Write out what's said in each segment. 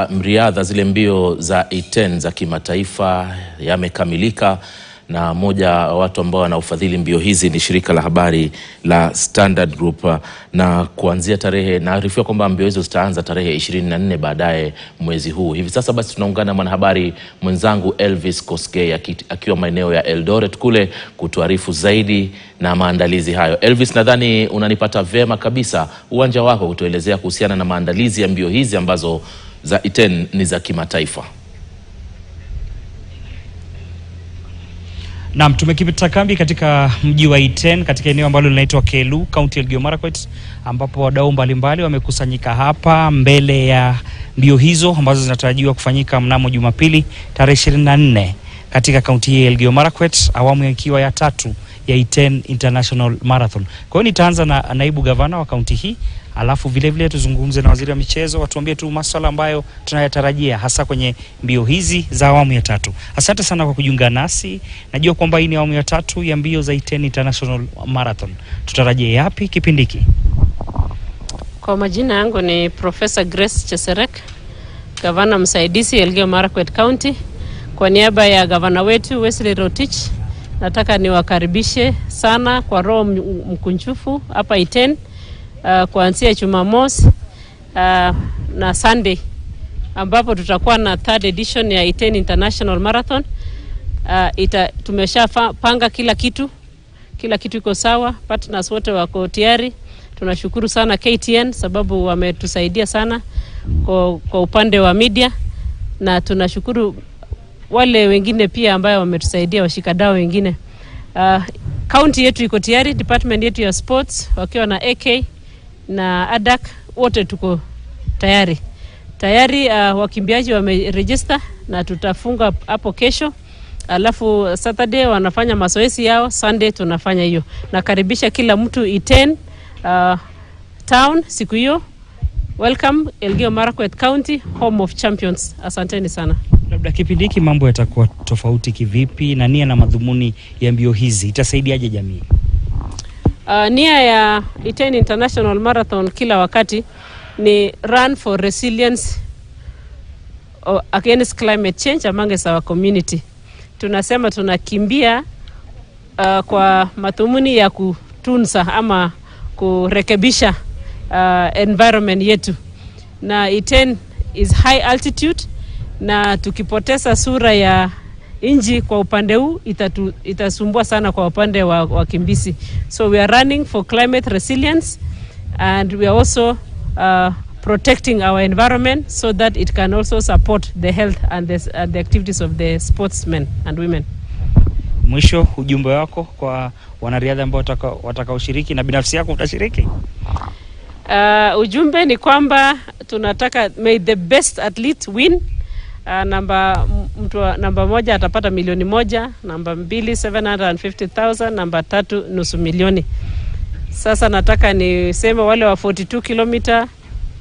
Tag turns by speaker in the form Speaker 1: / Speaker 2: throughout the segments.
Speaker 1: Mriadha zile mbio za E10 za kimataifa yamekamilika, na moja watu ambao wanaufadhili mbio hizi ni shirika la habari la Standard Group, na kuanzia tarehe, naarifiwa kwamba mbio hizo zitaanza tarehe 24 baadaye mwezi huu. Hivi sasa basi tunaungana na mwanahabari mwenzangu Elvis Kosgei akiwa maeneo ya Eldoret kule kutuarifu zaidi na maandalizi hayo. Elvis, nadhani unanipata vema kabisa. Uwanja wako kutuelezea kuhusiana na maandalizi ya mbio hizi ambazo za E10 ni za kimataifa.
Speaker 2: Naam, tumekipita kambi katika mji wa E10 katika eneo ambalo linaitwa Kelu, County Elgeyo Marakwet, ambapo wadau mbalimbali wamekusanyika hapa mbele ya mbio hizo ambazo zinatarajiwa kufanyika mnamo Jumapili tarehe 24 katika kaunti hii ya Elgeyo Marakwet, awamu ikiwa ya 3 ya E10 International Marathon. Kwa hiyo nitaanza na naibu gavana wa kaunti hii, alafu vile vile tuzungumze na waziri wa michezo, watuambie tu masuala ambayo tunayatarajia hasa kwenye mbio hizi za awamu ya 3. Asante sana kwa kujiunga nasi. Najua kwamba hii ni awamu ya 3 ya mbio za E10 International Marathon. Tutarajie yapi kipindi hiki?
Speaker 3: Kwa majina yangu ni Professor Grace Cheserek, gavana msaidizi Elgeyo Marakwet County. Kwa niaba ya gavana wetu Wesley Rotich, nataka niwakaribishe sana kwa roho mkunjufu hapa E10 kuanzia Jumamosi na Sunday, ambapo tutakuwa na 3rd edition ya E10 International Marathon. Tumeshapanga kila kitu iko sawa, partners wote wako tayari. Tunashukuru sana KTN sababu wametusaidia sana kwa upande wa media, na tunashukuru wale wengine pia ambao wametusaidia, washikadau wengine. County yetu iko tayari, department yetu ya sports wakiwa na AK na ADAC wote tuko tayari. Wakimbiaji wameregister na tutafunga hapo kesho. Alafu Saturday wanafanya mazoezi yao, Sunday tunafanya hiyo. Nakaribisha kila mtu E10 town siku hiyo. Welcome Elgeyo Marakwet County, home of champions. Asanteni sana.
Speaker 2: Labda kipindi hiki mambo yatakuwa tofauti kivipi, na nia na madhumuni ya mbio hizi itasaidiaje jamii?
Speaker 3: Nia ya E10 International Marathon kila wakati ni run for resilience against climate change among our community. Tunasema tunakimbia kwa madhumuni ya kutunza ama kurekebisha environment yetu. Na E10 is high altitude, na tukipoteza sura ya inji kwa upande huu itasumbua sana kwa upande wa wakimbizi. So we are running for climate resilience, and we are also protecting our environment so that it can also support the health and the activities of the sportsmen and women.
Speaker 2: Mwisho, ujumbe wako kwa wanariadha ambao watakaoshiriki na binafsi yako utashiriki?
Speaker 3: Ujumbe ni kwamba tunataka may the best athlete win. Namba 1 atapata $1,000,000, namba 2 750,000, namba 3 nusu milioni. Sasa nataka niseme wale wa 42 kilomita,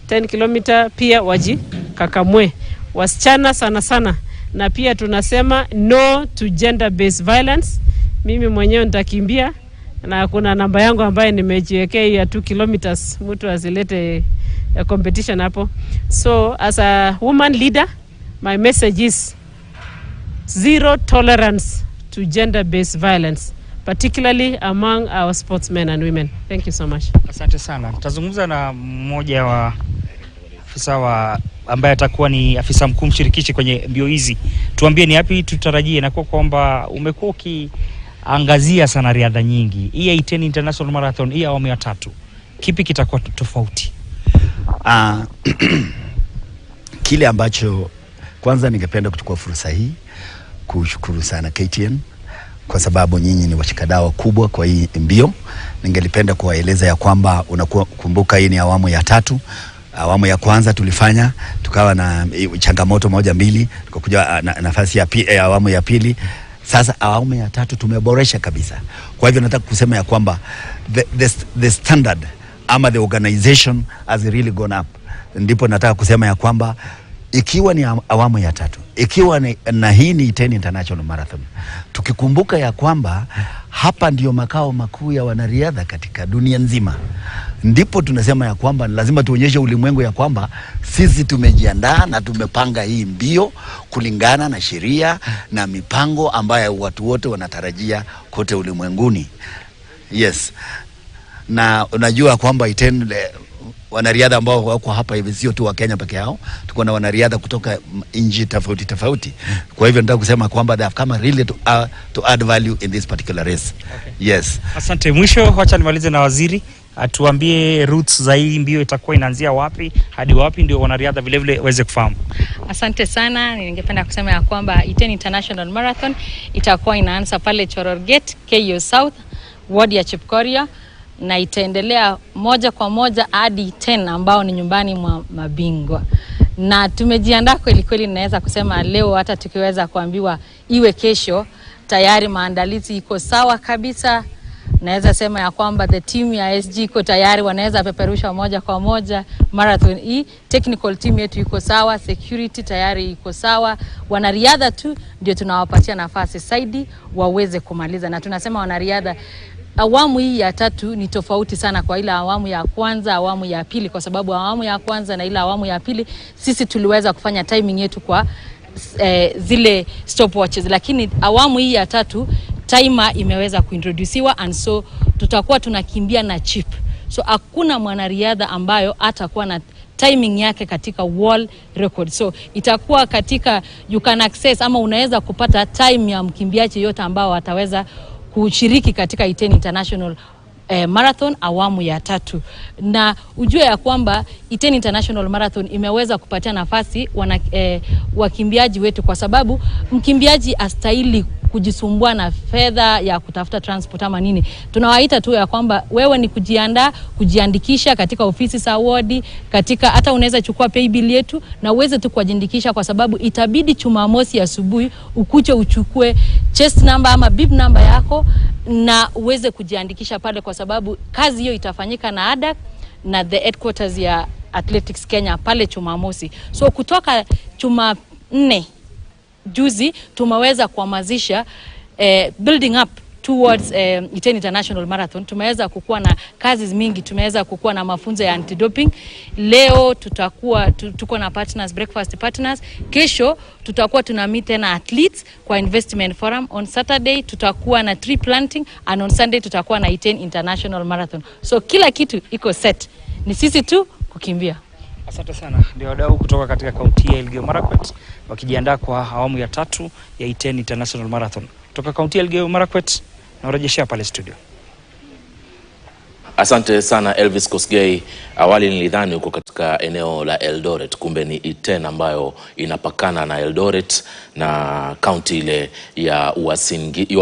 Speaker 3: 10 kilomita pia wajikakamue, wasichana sana, na pia tunasema no to gender based violence. Mimi mwenyewe nitakimbia, na kuna namba yangu ambaye nimejiwekea ya 2 kilometers, mtu asilete competition hapo. So as a woman leader, my message is zero tolerance to gender-based violence, particularly among our sportsmen and women. Thank you so much.
Speaker 2: Asante sana. Tutazungumza na mmoja wa afisa ambaye atakuwa ni afisa mkuu mshirikishi kwenye mbio hizi. Tuambie ni yapi tutarajie, na kwa kwamba umekuwa ukiangazia sana riadha nyingi. Hii E10 International Marathon hii awamu ya 3. Kipi kitakuwa tofauti?
Speaker 4: Kile ambacho kwanza ningependa kuchukua fursa hii kushukuru sana KTN kwa sababu nyinyi ni washikadau kubwa kwa hii mbio. Ningelipenda kuwaeleza ya kwamba unakumbuka hii ni awamu ya 3. Awamu ya kwanza tulifanya tukawa na changamoto 1-2, tukakuja nafasi ya awamu ya pili. Sasa awamu ya 3 tumeboresha kabisa. Kwa hivyo nataka kusema ya kwamba the standard ama the organization has really gone up. Ndipo nataka kusema ya kwamba ikiwa ni awamu ya 3, ikiwa na hii ni E10 International Marathon, tukikumbuka ya kwamba hapa ndio makao makuu ya wanariadha katika dunia nzima, ndipo tunasema ya kwamba lazima tuonyeshe ulimwengu ya kwamba sisi tumejiandaa na tumepanga hii mbio kulingana na sheria na mipango ambayo watu wote wanatarajia kote ulimwenguni. Yes. Na unajua kwamba Iten wanariadha ambao wako hapa hivi sio tu wa Kenya peke yao, tuko na wanariadha kutoka nchi tofauti tofauti. Kwa hivyo nataka kusema kwamba they have come really to add value in this particular race. Okay. Yes.
Speaker 2: Asante. Mwisho wacha nimalize na waziri atuambie routes za hii mbio itakuwa inaanzia wapi hadi wapi, ndio wanariadha vile vile waweze kufahamu.
Speaker 5: Asante sana. Ningependa kusema ya kwamba Iten International Marathon itakuwa inaanza pale Chororget, KO South, ward ya Chepkoria, na itaendelea moja kwa moja hadi Iten ambao ni nyumbani mwa mabingwa. Na tumejiandaa kweli kweli, naweza kusema leo hata tukiweza kuambiwa iwe kesho, tayari maandalizi iko sawa kabisa. Naweza sema ya kwamba the team ya SG iko tayari, wanaweza peperusha moja kwa moja marathon hii. Technical team yetu iko sawa, security tayari iko sawa. Wanariadha tu ndio tunawapatia nafasi zaidi waweze kumaliza. Na tunasema wanariadha, awamu hii ya 3 ni tofauti sana kwa ile awamu ya kwanza, awamu ya pili, kwa sababu awamu ya kwanza na ile awamu ya pili sisi tuliweza kufanya timing yetu kwa zile stopwatches, lakini awamu hii ya 3 timer imeweza kuintroduciwa, and so tutakuwa tunakimbia na chip. So hakuna mwanariadha ambayo atakuwa na timing yake katika world record. So itakuwa katika you can access ama unaweza kupata time ya mkimbiaji yote ambao ataweza kushiriki katika Iten International Marathon awamu ya 3. Na ujue ya kwamba Iten International Marathon imeweza kupatia nafasi wakimbiaji wetu, kwa sababu mkimbiaji astahili kujisumbua na fedha ya kutafuta transport ama nini. Tunawaita tu ya kwamba wewe ni kujiandaa, kujiandikisha katika ofisi za ward, katika hata unaweza chukua pay bill yetu na uweze tu kujiandikisha, kwa sababu itabidi Jumamosi asubuhi ukuje uchukue chest number ama bib number yako na uweze kujiandikisha pale, kwa sababu kazi hiyo itafanyika na ADAC na the headquarters ya Athletics Kenya pale Jumamosi. So kutoka Jumanne juzi tumeweza kuhamasisha building up towards Iten International Marathon. Tumeweza kukua na kazi mingi, tumeweza kukua na mafunzo ya anti-doping. Leo tuko na partners, breakfast partners. Kesho tutakuwa tuna meet na athletes kwa investment forum. On Saturday tutakuwa na tree planting, and on Sunday tutakuwa na Iten International Marathon. So kila kitu iko set, ni sisi tu kukimbia.
Speaker 2: Asante sana. Ndio wadau kutoka katika kaunti ya Elgeyo Marakwet wakijiandaa kwa awamu ya 3 ya Iten International Marathon. Kutoka kaunti ya Elgeyo Marakwet na urejeshea pale studio.
Speaker 1: Asante sana Elvis Kosgei. Awali nilidhani uko katika eneo la Eldoret, kumbe ni Iten ambayo inapakana na Eldoret na kaunti ile ya Uasin Gishu.